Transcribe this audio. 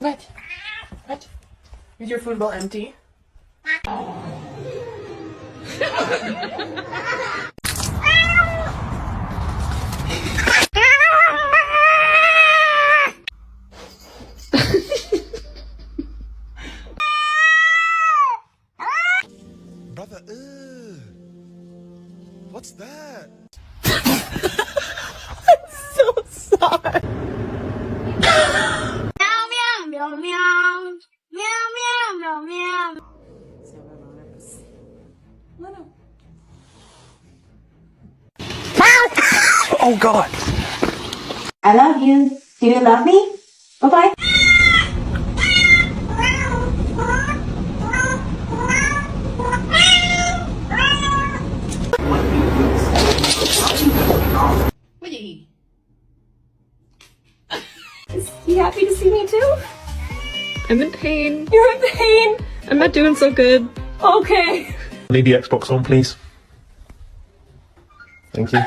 What? What? Is your food bowl empty? Brother, what's that? So sorry. Meow meow meow meow meow meow meow meow. Oh God. I love you. Do you love me? Bye bye. What did he? Is he happy to see me too? I'm in pain. You're in pain? I'm not doing so good. Okay. Leave the Xbox on, please. Thank you.